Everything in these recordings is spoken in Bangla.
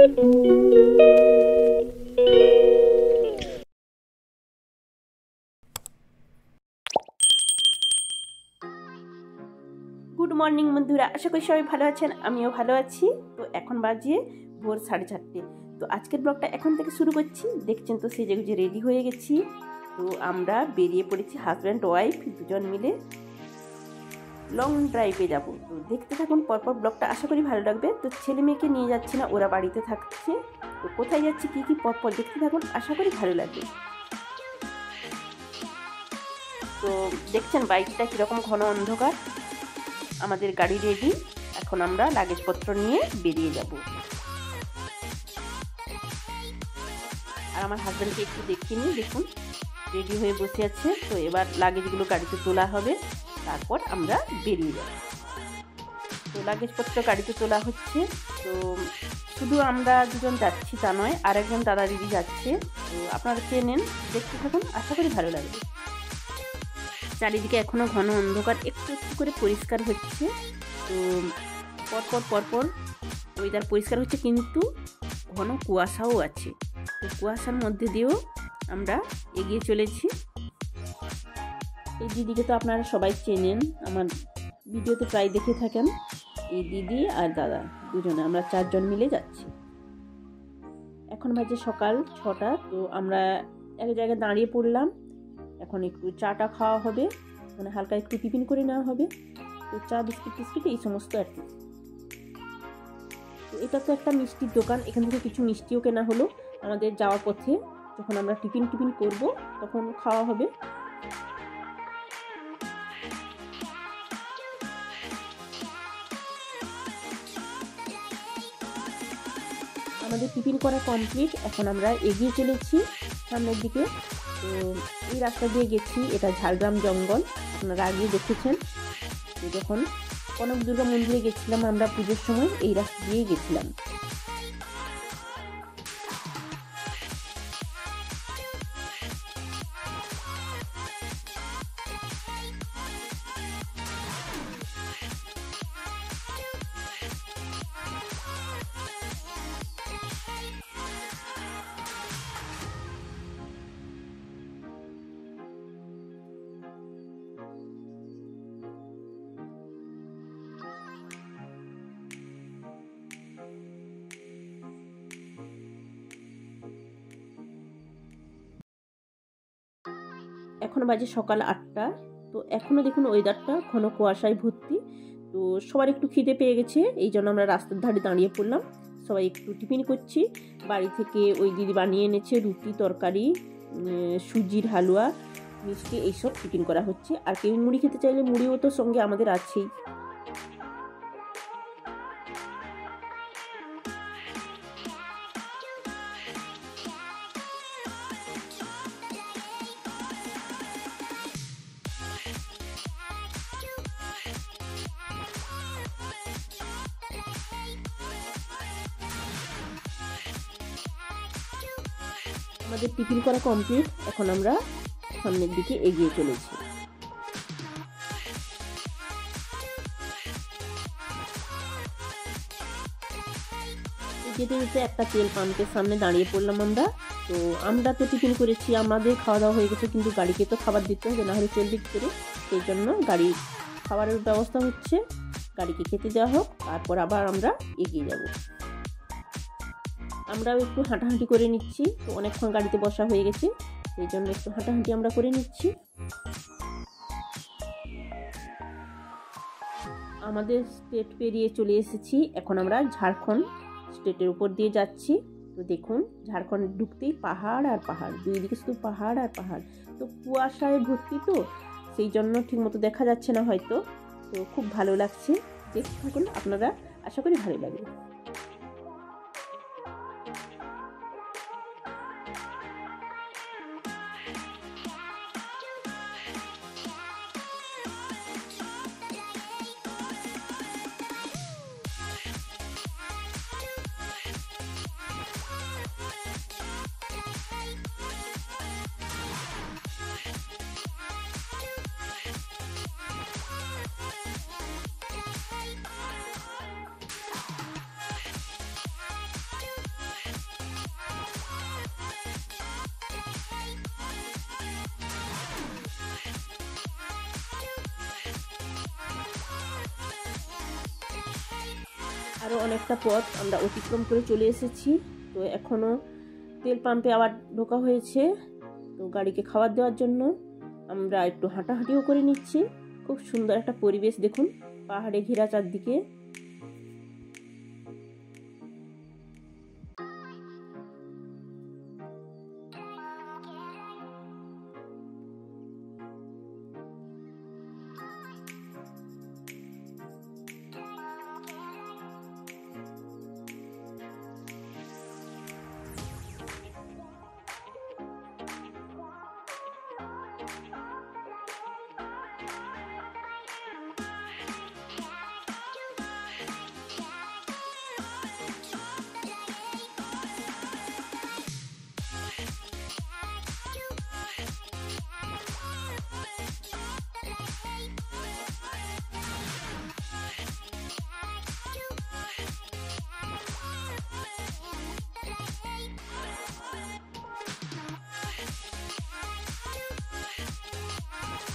গুড মর্নিং বন্ধুরা, আশা করি সবাই ভালো আছেন। আমিও ভালো আছি। তো এখন বাজে ভোর 4:30। তো আজকের ব্লগটা এখন থেকে শুরু করছি। দেখছেন তো সেজে গুজে রেডি হয়ে গেছি। তো আমরা বেরিয়ে পড়েছি হাজব্যান্ড ওয়াইফ দুজন মিলে লং ড্রাইভে যাব। তো দেখতে থাকুন পরপর ব্লগটা, আশা করি ভালো লাগবে। তো ছেলে মেয়েকে নিয়ে যাচ্ছি না, ওরা বাড়িতে থাকছে। তো কোথায় যাচ্ছি কী কী পরপর দেখতে থাকুন, আশা করি ভালো লাগবে। তো দেখছেন বাইকটা কীরকম ঘন অন্ধকার। আমাদের গাড়ি রেডি, এখন আমরা লাগেজপত্র নিয়ে বেরিয়ে যাব। আর আমার হাজব্যান্ডকে একটু দেখিয়ে নিই, দেখুন রেডি হয়ে বসে আছে। তো এবার লাগেজগুলো গাড়িতে তোলা হবে, তারপর আমরা বেরিয়ে যাব। তো লাগেজপত্র গাড়িতে তোলা হচ্ছে। তো শুধু আমরা দুজন যাচ্ছি তা নয়, আর একজন দাদা দিদি যাচ্ছে। তো আপনারা চেনেন, দেখতে থাকুন, আশা করি ভালো লাগবে। চারিদিকে এখনো ঘন অন্ধকার, একটু একটু করে পরিষ্কার হচ্ছে। তো পরপর ওয়েদার পরিষ্কার হচ্ছে, কিন্তু ঘন কুয়াশাও আছে। তো কুয়াশার মধ্যে দিয়েও আমরা এগিয়ে চলেছি। এই দিদিকে তো আপনারা সবাই চেনেন, আমার ভিডিওতে প্রায় দেখে থাকেন। এই দিদি আর দাদা দুজনে, আমরা 4 জন মিলে যাচ্ছি। এখন বাজে সকাল 6টা। তো আমরা এক জায়গায় দাঁড়িয়ে পড়লাম। এখন একটু চাটা খাওয়া হবে, মানে হালকা একটু টিফিন করে নেওয়া হবে। তো চা বিস্কিট টিস্কিট এই সমস্ত আর কি। তো এটা তো একটা মিষ্টির দোকান, এখান থেকে কিছু মিষ্টিও কেনা হলো। আমাদের যাওয়ার পথে যখন আমরা টিফিন করব তখন খাওয়া হবে। আমাদের টিফিন করা কমপ্লিট, এখন আমরা এগিয়ে চলেছি সামনের দিকে। তো এই রাস্তা দিয়ে গেছি, এটা ঝাড়গ্রাম জঙ্গল, আপনারা আগে দেখেছেন। তো যখন কনক দুর্গা মন্দিরে গেছিলাম আমরা পুজোর সময়, এই রাস্তা দিয়েই গেছিলাম। এখন বাজে সকাল 8টা। তো এখনও দেখুন ওয়েদারটা ঘন কুয়াশায় ভর্তি। তো সবার একটু খিদে পেয়ে গেছে, এই জন্য আমরা রাস্তার ধারে দাঁড়িয়ে পড়লাম। সবাই একটু টিফিন করছি। বাড়ি থেকে ওই দিদি বানিয়ে এনেছে রুটি, তরকারি, সুজির হালুয়া, মিষ্টি, এইসব টিফিন করা হচ্ছে। আর কেউ মুড়ি খেতে চাইলে মুড়িও তো সঙ্গে আমাদের আছেই। আমাদের টিফিন করা কমপ্লিট, এখন আমরা সামনের দিকে এগিয়ে চলেছি। যেতে যেতে একটা তেল পাম্পের সামনে দাঁড়িয়ে পড়লাম আমরা। তো আমরা তো টিফিন করেছি, আমাদের খাওয়া দাওয়া হয়ে গেছে, কিন্তু গাড়িকে তো খাবার দিতে হবে, না হলে চলবে কী করে। সেই জন্য গাড়ি খাবারের ব্যবস্থা হচ্ছে, গাড়িকে খেতে দেওয়া হোক, তারপর আবার আমরা এগিয়ে যাব। আমরাও একটু হাঁটাহাঁটি করে নিচ্ছি। তো অনেকক্ষণ গাড়িতে বসা হয়ে গেছে, সেই জন্য একটু হাঁটাহাঁটি আমরা করে নিচ্ছি। আমাদের স্টেট পেরিয়ে চলে এসেছি, এখন আমরা ঝাড়খণ্ড স্টেটের উপর দিয়ে যাচ্ছি। তো দেখুন ঝাড়খণ্ড ঢুকতেই পাহাড় আর পাহাড়, দুই দিকে শুধু পাহাড় আর পাহাড়। তো কুয়াশায় ভর্তি, তো সেই জন্য ঠিকমতো দেখা যাচ্ছে না হয়তো। তো খুব ভালো লাগছে, দেখতে থাকুন আপনারা, আশা করি ভালো লাগবে। আরও অনেকটা পথ আমরা অতিক্রম করে চলে এসেছি। তো এখনও তেল পাম্পে আবার ঢোকা হয়েছে। তো গাড়িকে খাবার দেওয়ার জন্য আমরা একটু হাঁটাহাঁটিও করে নিচ্ছি। খুব সুন্দর একটা পরিবেশ দেখুন, পাহাড়ে ঘেরা চারদিকে।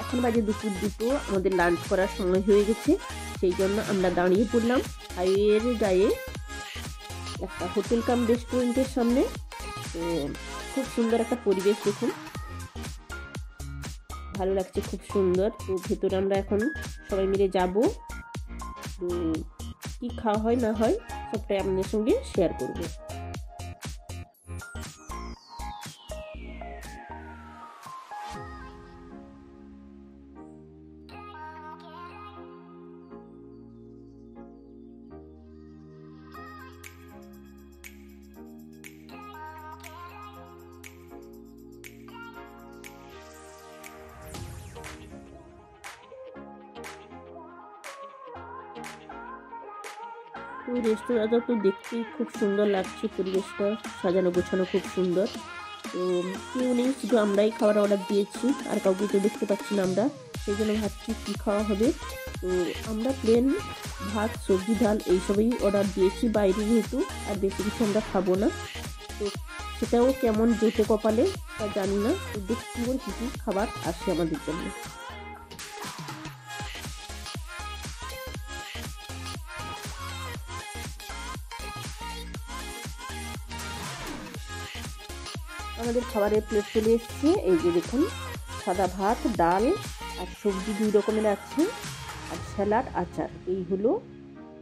এখন বাজে দুপুর 2টো, আমাদের লাঞ্চ করার সময় হয়ে গেছে। সেই জন্য আমরা দাঁড়িয়ে পড়লাম হাইওয়ের গায়ে একটা হোটেল কাম রেস্টুরেন্টের সামনে। তো খুব সুন্দর একটা পরিবেশ দেখুন, ভালো লাগছে, খুব সুন্দর। তো ভেতরে আমরা এখন সবাই মিলে যাব। তো কি খাওয়া হয় না হয় সবটাই আপনাদের সঙ্গে শেয়ার করব। তো রেস্তোরাঁটা তো দেখতেই খুব সুন্দর লাগছে, পরিবেশটা সাজানো গোছানো খুব সুন্দর। তো কেউ নেই, শুধু আমরাই খাবার অর্ডার দিয়েছি, আর কাউকে তো দেখতে পাচ্ছি না আমরা। সেই জন্য ভাবছি কী খাওয়া হবে। তো আমরা প্লেন ভাত, সবজি, ডাল এইসবই অর্ডার দিয়েছি বাইরে যেহেতু, আর বেশি কিছু আমরা খাবো না। তো সেটাও কেমন জোটে কপালে তা জানি না। তো দেখছি কী কী খাবার আসে আমাদের জন্য। আমাদের খাবারের প্লেট চলে এসছে। এই যে দেখুন, সাদা ভাত, ডাল আর সবজি 2 রকমের আছে, আর স্যালাড, আচার, এই হলো।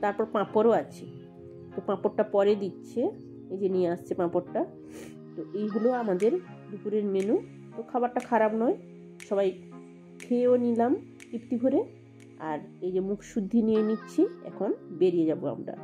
তারপর পাঁপড়ও আছে। তো পাঁপড়টা পরে দিচ্ছে, এই যে নিয়ে আসছে পাঁপড়টা। তো এই হলো আমাদের দুপুরের মেনু। তো খাবারটা খারাপ নয়, সবাই খেয়েও নিলাম তৃপ্তি ভরে। আর এই যে মুখ শুদ্ধি নিয়ে নিচ্ছি, এখন বেরিয়ে যাব আমরা।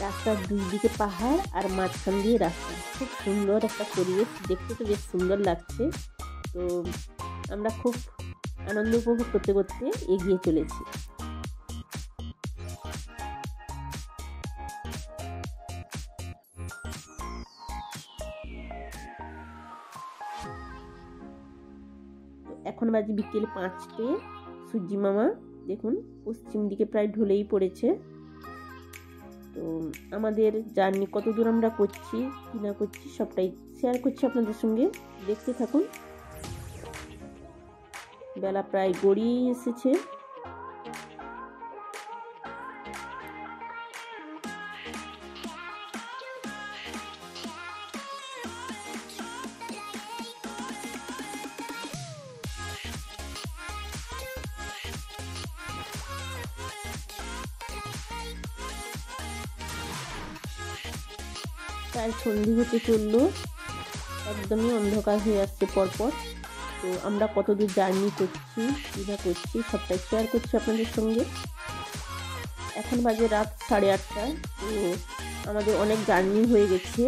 রাস্তার 2 দিকে পাহাড় আর মাঝখান দিয়ে রাস্তা, খুব সুন্দর একটা পরিবেশ, দেখতে তো বেশ সুন্দর লাগছে। তো আমরা খুব আনন্দ উপভোগ করতে করতে এগিয়ে চলেছি। এখন বাজে বিকেল 5টে। সূর্যি মামা দেখুন পশ্চিম দিকে প্রায় ঢলেই পড়েছে। তো আমাদের জার্নি কত দূর আমরা করছি কি না করছি সবটাই শেয়ার করছি আপনাদের সঙ্গে, দেখতে থাকুন। বেলা প্রায় গড়িয়ে এসেছে। প্রায় সন্ধে হতে চললো, একদমই অন্ধকার হয়ে আসছে পরপর। তো আমরা কতদূর জার্নি করছি, কী না করছি সবটাই শেয়ার করছি আপনাদের সঙ্গে। এখন বাজে রাত 8:30। তো আমাদের অনেক জার্নি হয়ে গেছে,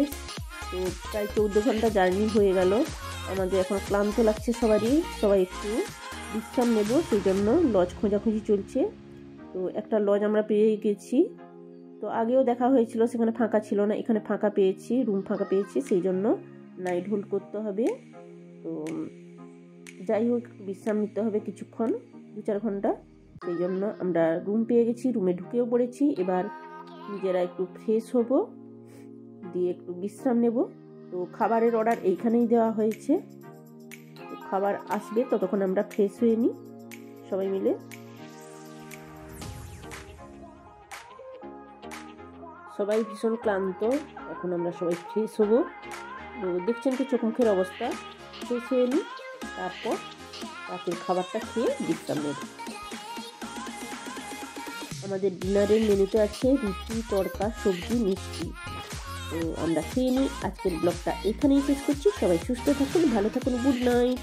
তো প্রায় 14 ঘন্টা জার্নি হয়ে গেল আমাদের। এখন ক্লান্ত লাগছে সবারই, সবাই একটু বিশ্রাম নেব, সেই জন্য লজ খোঁজাখুঁজি চলছে। তো একটা লজ আমরা পেয়ে গেছি। তো আগেও দেখা হয়েছিল, সেখানে ফাঁকা ছিল না, এখানে ফাঁকা পেয়েছি, রুম ফাঁকা পেয়েছি, সেই জন্য নাইট হোল্ড করতে হবে। তো যাই হোক, বিশ্রাম নিতে হবে কিছুক্ষণ, 2-4 ঘন্টা। সেই জন্য আমরা রুম পেয়ে গেছি, রুমে ঢুকেও পড়েছি। এবার নিজেরা একটু ফ্রেশ হব, দিয়ে একটু বিশ্রাম নেব। তো খাবারের অর্ডার এইখানেই দেওয়া হয়েছে, তো খাবার আসবে, ততক্ষণ আমরা ফ্রেশ হয়ে নিই সবাই মিলে। সবাই ভীষণ ক্লান্ত, এখন আমরা সবাই ফ্রেশ হব। তো দেখছেন কি চোখ মুখের অবস্থা, ফ্রেশ হয়ে নিই, তারপর রাতের খাবারটা খেয়ে বিশ্রাম নেব। আমাদের ডিনারের মেনুতে আছে রুটি, তড়কা, সবজি, মিষ্টি। তো আমরা খেয়ে নিই। আজকের ব্লগটা এখানেই শেষ করছি। সবাই সুস্থ থাকুন, ভালো থাকুন, গুড নাইট।